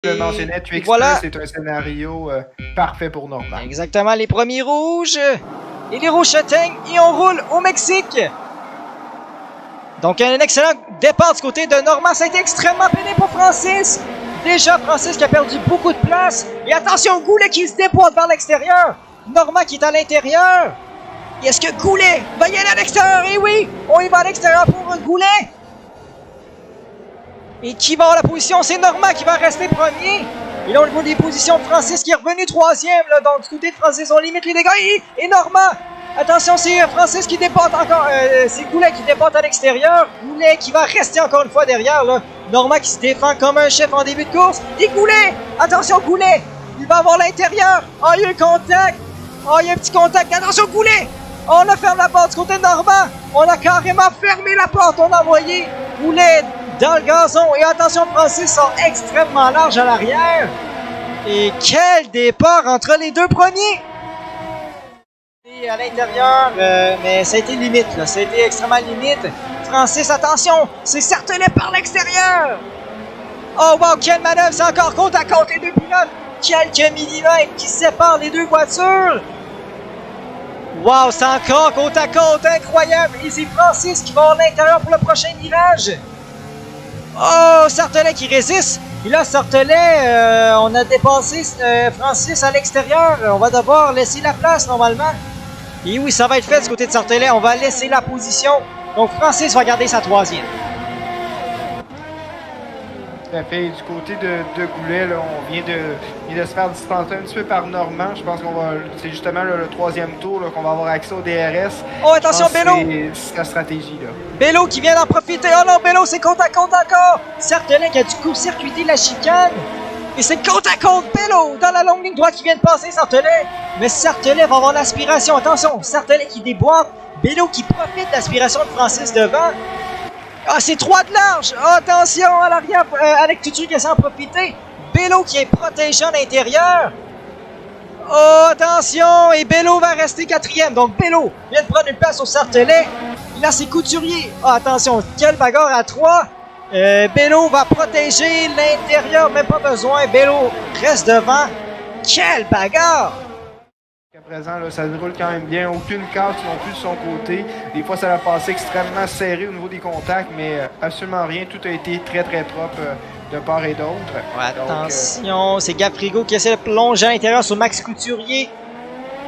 Je le mentionnais, Twix voilà. c'est un scénario parfait pour Normand. Exactement, les premiers rouges. Et les rouges s'éteignent et on roule au Mexique. Donc un excellent départ du côté de Normand. Ça a été extrêmement pénible pour Francis. Déjà Francis qui a perdu beaucoup de place. Et attention, Goulet qui se déboîte vers l'extérieur. Normand qui est à l'intérieur. Et est-ce que Goulet va y aller à l'extérieur? Et oui, on y va à l'extérieur pour Goulet. Et qui va avoir la position? C'est Normand qui va rester premier. Et là, au niveau des positions, Francis qui est revenu troisième. Là, donc, du côté de Francis, on limite les dégâts. Et Normand, attention, c'est Francis qui déporte encore. C'est Goulet qui déporte à l'extérieur. Goulet qui va rester encore une fois derrière. Là. Normand qui se défend comme un chef en début de course. Et Goulet, attention, Goulet, il va avoir l'intérieur. Oh, il y a eu contact. Oh, il y a un petit contact. Attention, Goulet. On a fermé la porte du côté de Normand. On a carrément fermé la porte. On a envoyé Goulet dans le gazon. Et attention, Francis sort extrêmement large à l'arrière. Et quel départ entre les deux premiers! Et à l'intérieur, mais ça a été limite, là. Ça a été extrêmement limite. Francis, attention! C'est Sartelet par l'extérieur! Oh wow, quelle manœuvre! C'est encore côte à côte les deux pilotes! Quelques millimètres qui séparent les deux voitures! Wow, c'est encore côte à côte! Incroyable! Et c'est Francis qui va avoir l'intérieur pour le prochain virage! Oh, Sartelet qui résiste. Et là, Sartelet, on a dépassé Francis à l'extérieur. On va devoir laisser la place normalement. Et oui, ça va être fait du côté de Sartelet. On va laisser la position. Donc, Francis va garder sa troisième. Tout à fait. Du côté de Goulet, là, on vient de se faire distancer un petit peu par Normand. Je pense qu'on va. C'est justement là, le troisième tour qu'on va avoir accès au DRS. Oh, attention, Bello! C'est la stratégie, là. Bello qui vient d'en profiter. Oh non, Bello, c'est côte à côte encore! Sartelet qui a du court-circuité la chicane. Et c'est côte à côte, Bello, dans la longue ligne droite qui vient de passer, Sartelet. Mais Sartelet va avoir l'aspiration. Attention, Sartelet qui déboîte. Bello qui profite de l'aspiration de Francis devant. Ah, c'est 3 de large! Oh, attention à l'arrière, Alex Couture qui essaie d'en profiter. Bello qui est protégé à l'intérieur. Oh, attention! Et Bello va rester quatrième. Donc, Bello vient de prendre une place au Sartelet. Là, c'est Couturier. Oh, attention, quelle bagarre à 3. Bello va protéger l'intérieur, même pas besoin. Bello reste devant. Quelle bagarre! À présent, là, ça se déroule quand même bien. Aucune casse non plus de son côté. Des fois, ça va passer extrêmement serré au niveau des contacts, mais absolument rien. Tout a été très, très propre de part et d'autre. Ouais, attention, c'est Gafrigo qui essaie de plonger à l'intérieur sur Max Couturier.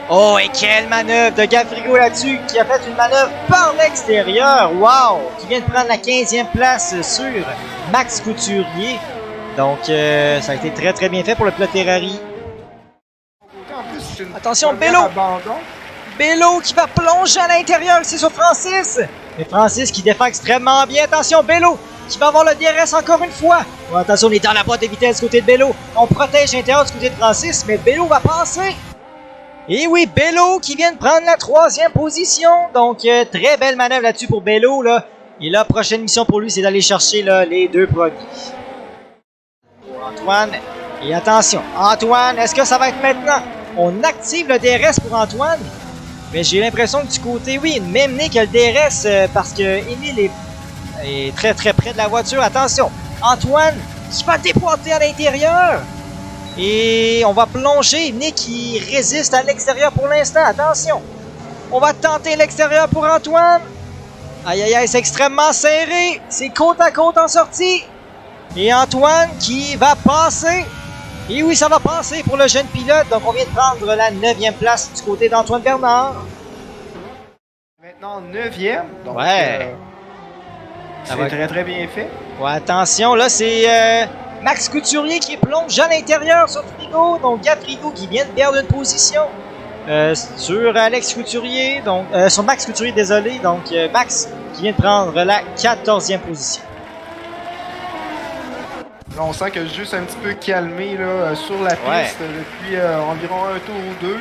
Oh, et quelle manœuvre de Gafrigo là-dessus, qui a fait une manœuvre par l'extérieur. Wow! Qui vient de prendre la 15e place sur Max Couturier. Donc, ça a été très, très bien fait pour le pilote Ferrari. Attention, Bello! Bello qui va plonger à l'intérieur, c'est sur Francis! Et Francis qui défend extrêmement bien. Attention, Bello qui va avoir le DRS encore une fois. Oh, attention, on est dans la boîte de vitesse du côté de Bello. On protège l'intérieur du côté de Francis, mais Bello va passer. Et oui, Bello qui vient de prendre la 3e position. Donc, très belle manœuvre là-dessus pour Bello. Là. Et la prochaine mission pour lui, c'est d'aller chercher là, les deux premiers. Antoine. Et attention, Antoine, est-ce que ça va être maintenant? On active le DRS pour Antoine. Mais j'ai l'impression que du côté, oui, même né que le DRS, parce que Émile est très très près de la voiture. Attention, Antoine qui va dépointer à l'intérieur. Et on va plonger. Nick qui résiste à l'extérieur pour l'instant. Attention, on va tenter l'extérieur pour Antoine. Aïe aïe aïe, c'est extrêmement serré. C'est côte à côte en sortie. Et Antoine qui va passer. Et oui, ça va passer pour le jeune pilote. Donc, on vient de prendre la 9e place du côté d'Antoine Bernard. Maintenant, 9e. Donc, ouais. C'est très, très bien fait. Ouais, attention, là, c'est Max Couturier qui plonge à l'intérieur sur Frigo. Donc, Gafrigo qui vient de perdre une position sur Alex Couturier. Donc, sur Max Couturier, désolé. Donc, Max qui vient de prendre la 14e position. Là, on sent que juste un petit peu calmé là, sur la piste depuis environ un tour ou deux.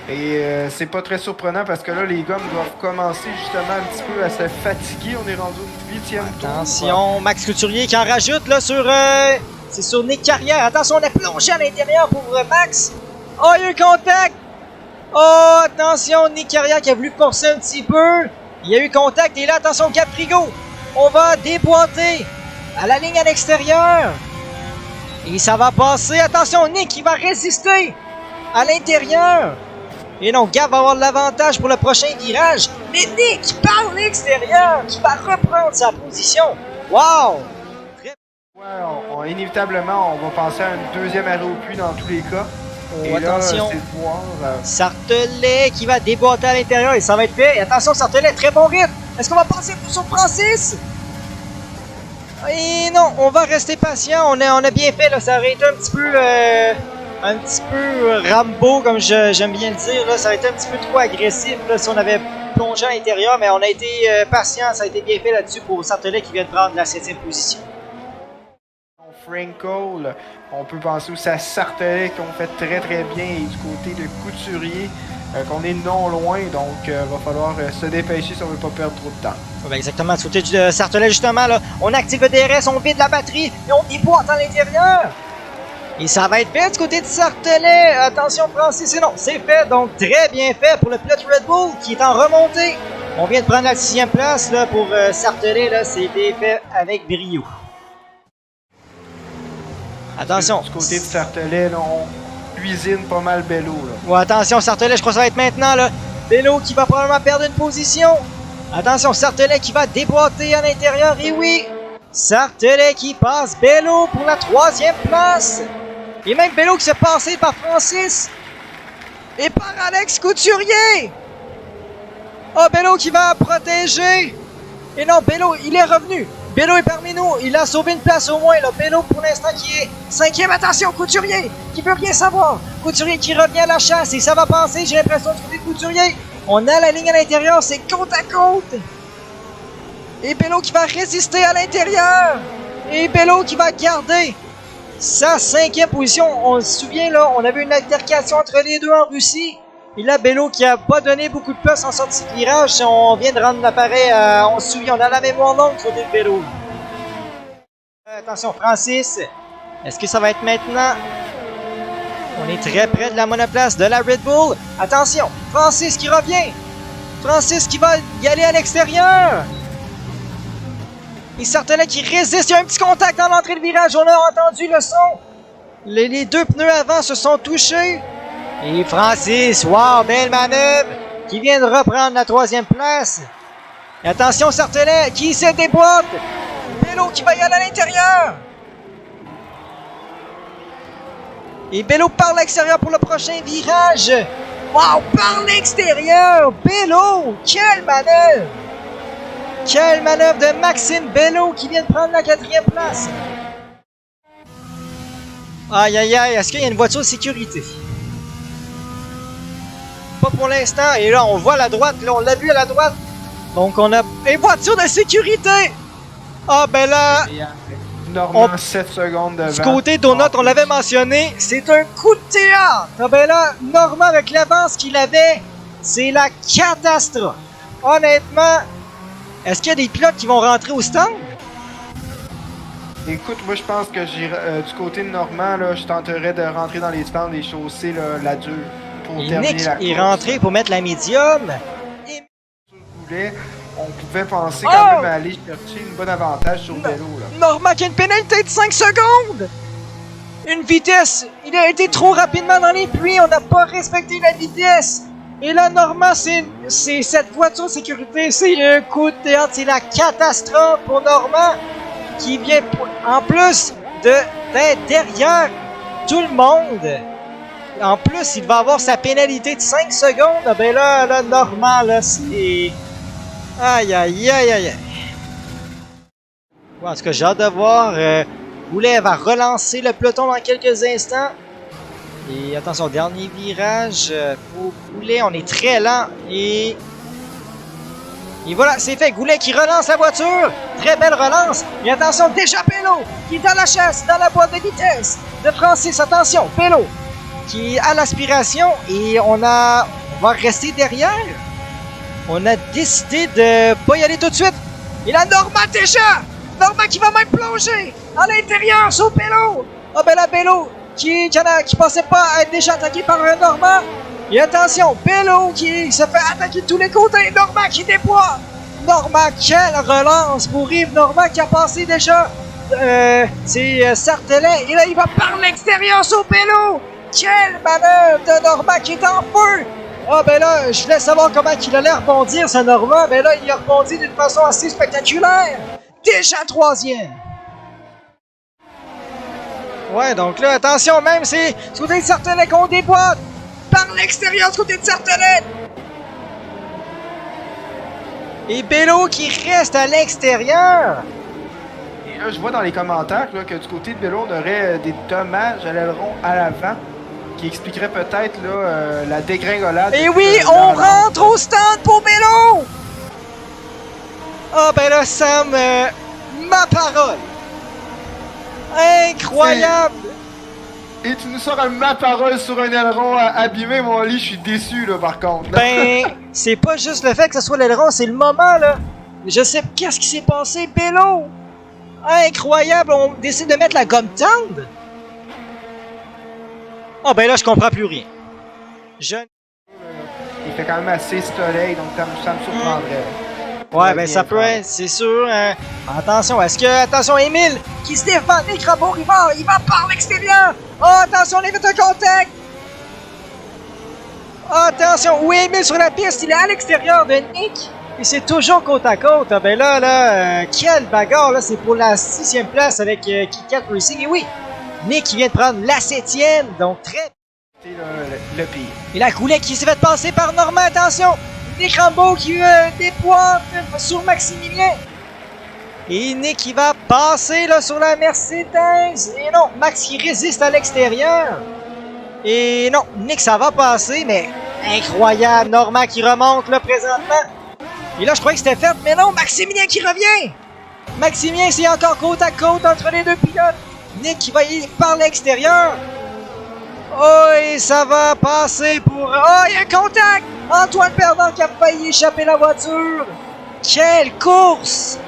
Et c'est pas très surprenant parce que là, les gommes doivent commencer justement un petit peu à se fatiguer. On est rendu au 8e tour. Attention, Max Couturier qui en rajoute là sur... c'est sur Nick Carrière. Attention, on a plongé à l'intérieur pour Max. Oh, il y a eu contact. Oh, attention, Nick Carrière qui a voulu forcer un petit peu. Il y a eu contact. Et là, attention, Gafrigo. On va déboîter à la ligne à l'extérieur. Et ça va passer. Attention, Nick qui va résister à l'intérieur. Et non, Gab va avoir l'avantage pour le prochain virage. Mais Nick par l'extérieur qui va reprendre sa position. Wow! Ouais, inévitablement, on va passer à un deuxième arrêt au puits dans tous les cas. Oh, et attention. là, c'est de voir, Sartelet qui va déboîter à l'intérieur et ça va être fait. Et attention, Sartelet, très bon rythme. Est-ce qu'on va passer sur Francis? Et non, on va rester patient. On a bien fait, là. Ça aurait été un petit peu Rambo, comme j'aime bien le dire. Là. Ça aurait été un petit peu trop agressif là, si on avait plongé à l'intérieur. Mais on a été patient. Ça a été bien fait là-dessus pour Sartelet qui vient de prendre la 7e position. Frank Cole, on peut penser aussi à Sartelet qui ont fait très très bien et du côté de Couturier qu'on est non loin, donc va falloir se dépêcher si on veut pas perdre trop de temps. Ouais, exactement, du côté de Sartelet justement, là, on active le DRS, on vide la batterie et on déboîte à l'intérieur. Et ça va être fait du côté de Sartelet. Attention Francis, et non, c'est fait, donc très bien fait pour le pilote Red Bull qui est en remontée. On vient de prendre la 6e place là, pour Sartelet, là, c'était fait avec brio. Attention. Du côté de Sartelet, là, on cuisine pas mal Bello. Là. Ouais, attention, Sartelet, je crois que ça va être maintenant. Là. Bello qui va probablement perdre une position. Attention, Sartelet qui va déboîter à l'intérieur. Et oui, Sartelet qui passe Bello pour la 3e place. Et même Bello qui se passé par Francis. Et par Alex Couturier. Oh, Bello qui va protéger. Et non, Bello, il est revenu. Bello est parmi nous, il a sauvé une place au moins. Là. Bello pour l'instant qui est 5e. Attention, Couturier qui veut rien savoir. Couturier qui revient à la chasse et ça va passer, j'ai l'impression, du côté de Couturier. On a la ligne à l'intérieur, c'est côte à côte. Et Bello qui va résister à l'intérieur. Et Bello qui va garder sa 5e position. On se souvient, là, on avait une altercation entre les deux en Russie. Et là, Bello qui a pas donné beaucoup de place en sortie de virage. On vient de rendre l'appareil, on se souvient, on a la mémoire longue du côté de Bello. Attention, Francis. Est-ce que ça va être maintenant? On est très près de la monoplace de la Red Bull. Attention, Francis qui revient. Francis qui va y aller à l'extérieur. Et Sartelet qui résiste. Il y a un petit contact dans l'entrée de virage. On a entendu le son. Les deux pneus avant se sont touchés. Et Francis, wow, belle manœuvre, qui vient de reprendre la 3e place. Et attention, Sartelet, qui se déboîte. Bello qui va y aller à l'intérieur. Et Bello par l'extérieur pour le prochain virage. Wow, par l'extérieur, Bello, quelle manœuvre. Quelle manœuvre de Maxime Bello qui vient de prendre la 4e place. Aïe, aïe, aïe, est-ce qu'il y a une voiture de sécurité? Pas pour l'instant. Et là, on voit à la droite. Là, on l'a vu à la droite. Donc, on a une voiture de sécurité. Ah, ben là... Normand 7 secondes devant. Du côté Donut, on l'avait mentionné, c'est un coup de théâtre. Ah, ben là, Normand, avec l'avance qu'il avait, c'est la catastrophe. Honnêtement, est-ce qu'il y a des pilotes qui vont rentrer au stand? Écoute, moi je pense que du côté de Normand, là, je tenterais de rentrer dans les stands et chausser là, la dure pour Et terminer Nick la course. est rentré pour mettre la médium. On pouvait penser quand même à aller chercher une bonne avantage sur Bello. Normand qui a une pénalité de 5 secondes. Une vitesse. Il a été trop rapidement dans les pluies. On n'a pas respecté la vitesse. Et là, Normand, c'est cette voiture de sécurité. C'est un coup de théâtre. C'est la catastrophe pour Normand qui vient en plus d'être derrière tout le monde. En plus, il va avoir sa pénalité de 5 secondes. Ah ben là, Normand, là, c'est... Aïe, aïe, aïe, aïe. En tout cas, j'ai hâte de voir. Goulet va relancer le peloton dans quelques instants. Et attention, dernier virage pour Goulet. On est très lent. Et voilà, c'est fait. Goulet qui relance la voiture. Très belle relance. Et attention, déjà Bello qui est dans la chasse, dans la boîte de vitesse de Francis. Attention, Bello qui est à l'aspiration. Et on va rester derrière. On a décidé de pas y aller tout de suite. Et là, Normand déjà! Normand qui va même plonger à l'intérieur sur Bello. Ah ben là, Bello qui pensait pas être déjà attaqué par un Normand. Et attention, Bello qui se fait attaquer de tous les côtés. Normand qui déboîte. Normand, quelle relance pour Yves Normand qui a passé déjà c'est Sartelet. Et là, il va par l'extérieur sur Bello. Quelle manœuvre de Normand qui est en feu. Ah ben là, je voulais savoir comment il allait rebondir, ce Normand. Ben là, il a rebondi d'une façon assez spectaculaire. Déjà troisième. Ouais, donc là, attention, même c'est du côté de Sartelet qu'on déboîte. Par l'extérieur du côté de Sartelet. Et Bello qui reste à l'extérieur. Et là, je vois dans les commentaires là, que du côté de Bello, on aurait des dommages à l'aileron à l'avant qui expliquerait peut-être la dégringolade. Et oui, on rentre au stand pour Bello. Ah ben là, Sam, ma parole. Incroyable. Et tu nous sors ma parole sur un aileron abîmé, mon lit, je suis déçu là par contre. Là. Ben, c'est pas juste le fait que ce soit l'aileron, c'est le moment là. Je sais qu'est-ce qui s'est passé, Bello. Incroyable, on décide de mettre la gomme tendre. Oh ben là, je comprends plus rien. Il fait quand même assez soleil, donc ça me surprendrait. Ouais, ben ça peut être, c'est sûr. Attention, attention, Émile, qui se défend, Nick Rambourg, il va par l'extérieur. Oh, attention, on évite un contact. Oh, attention, oui, Émile sur la piste, il est à l'extérieur de Nick. Et c'est toujours côte à côte. Ah, ben là, quelle bagarre, là, c'est pour la 6e place avec KitKat Racing. Et oui, Nick qui vient de prendre la 7e, donc très... C'est le pire. Et la Goulet qui s'est fait passer par Normand, attention. Nick Rambo qui dépointe sur Maximilien. Et Nick qui va passer là sur la Mercedes. Et non, Max qui résiste à l'extérieur. Et non, Nick ça va passer, mais incroyable. Normand qui remonte là présentement. Et là je croyais que c'était fait, mais non, Maximilien qui revient. Maximilien c'est encore côte à côte entre les deux pilotes. Nick qui va y par l'extérieur. Oh, et ça va passer pour... Oh, il y a un contact! Antoine Perdant qui a failli échapper la voiture! Quelle course!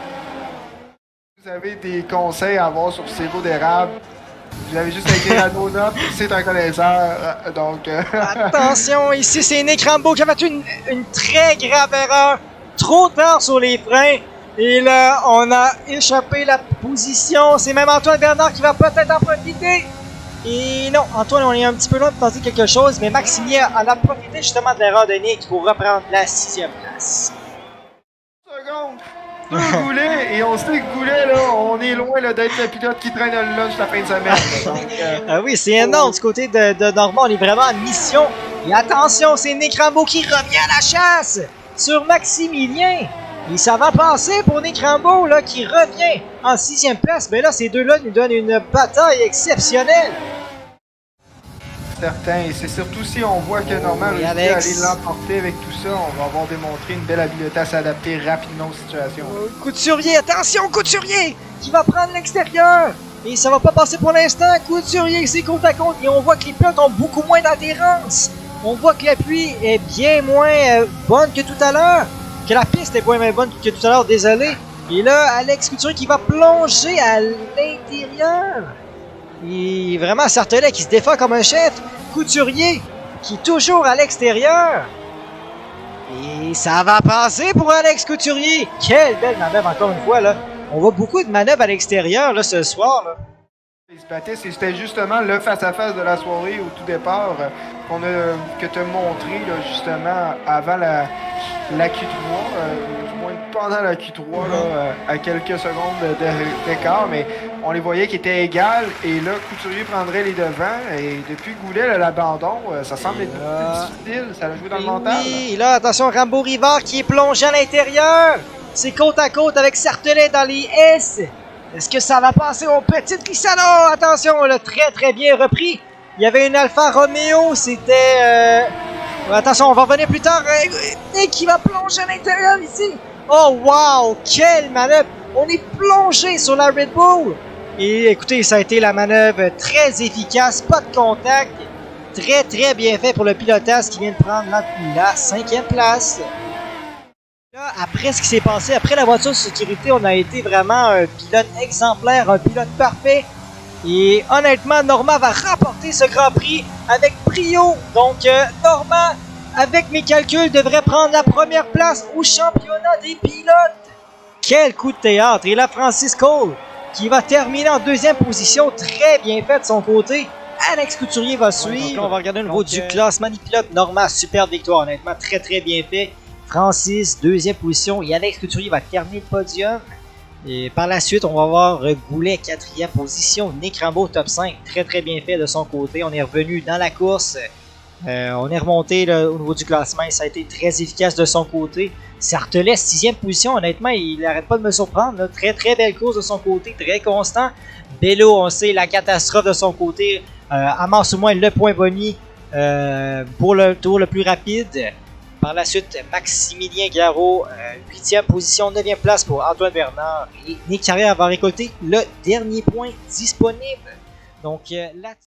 Vous avez des conseils à avoir sur sirop d'érable. Vous avez juste écrit à nos notes, c'est un connaisseur, donc... Attention, ici c'est Nick Rambo qui a fait une très grave erreur. Trop tard sur les freins. Et là, on a échappé la position. C'est même Antoine Bernard qui va peut-être en profiter. Et non, Antoine, on est un petit peu loin de penser quelque chose, mais Maximilien en a profité justement de l'erreur de Nick pour reprendre la 6e place. Seconde! Deux Goulet, et on sait que Goulet, là, on est loin là, d'être le pilote qui traîne le lunch la fin de semaine. Là, donc, ah oui, c'est énorme du côté de Normand, on est vraiment en mission. Et attention, c'est Nick Rambo qui revient à la chasse sur Maximilien. Et ça va passer pour Nick Rambo là, qui revient en 6e place. Mais là, ces deux-là nous donnent une bataille exceptionnelle. Certain, et c'est surtout si on voit que Normand réussit à aller l'emporter avec tout ça, on va avoir démontré une belle habileté à s'adapter rapidement aux situations. Couturier, attention, Couturier qui va prendre l'extérieur. Et ça va pas passer pour l'instant. Couturier, c'est côte à côte. Et on voit que les pilotes ont beaucoup moins d'adhérence. On voit que la pluie est bien moins bonne que tout à l'heure. Que la piste est bien moins bonne que tout à l'heure, désolé. Et là, Alex Couturier qui va plonger à l'intérieur. Et vraiment, Sartelet qui se défend comme un chef. Couturier qui est toujours à l'extérieur. Et ça va passer pour Alex Couturier. Quelle belle manœuvre encore une fois là. On voit beaucoup de manœuvres à l'extérieur là ce soir là. Il se battait, c'était justement le face-à-face de la soirée au tout départ que tu as montré là, justement avant la Q3, du moins pendant la Q3 là, à quelques secondes d'écart, mais on les voyait qui étaient égales et là Couturier prendrait les devants et depuis Goulet l'abandon, ça semble être beaucoup plus difficile, ça a joué dans le mental. Oui, là attention Rambo Rivard qui est plongé à l'intérieur, c'est côte à côte avec Sartelet dans les S. Est-ce que ça va passer au petit glissade? Oh, attention, on l'a très très bien repris. Il y avait une Alfa Romeo, c'était... Attention, on va revenir plus tard. Et qui va plonger à l'intérieur ici. Oh, wow, quelle manœuvre. On est plongé sur la Red Bull. Et écoutez, ça a été la manœuvre très efficace, pas de contact. Très très bien fait pour le pilotage qui vient de prendre la 5e place. Là, après ce qui s'est passé, après la voiture de sécurité, on a été vraiment un pilote exemplaire, un pilote parfait. Et honnêtement, Normand va remporter ce Grand Prix avec brio. Donc, Normand, avec mes calculs, devrait prendre la première place au championnat des pilotes. Quel coup de théâtre! Et là, Francis Cole qui va terminer en deuxième position. Très bien fait de son côté. Alex Couturier va suivre. Donc là, on va regarder au niveau du classement des pilotes. Norma, superbe victoire, honnêtement, très très bien fait. Francis, deuxième position. Et Alex Couturier va terminer le podium. Et par la suite, on va voir Goulet, quatrième position. Nick Rambeau, top 5. Très très bien fait de son côté. On est revenu dans la course. On est remonté là, au niveau du classement. Et ça a été très efficace de son côté. Sartelet, sixième position. Honnêtement, il n'arrête pas de me surprendre. Là. Très très belle course de son côté. Très constant. Bello, on sait, la catastrophe de son côté. Amasse au moins le point boni pour le tour le plus rapide. Par la suite, Maximilien Garot, 8e position, 9e place pour Antoine Bernard. Et Nick Carrière va récolter le dernier point disponible. Donc, là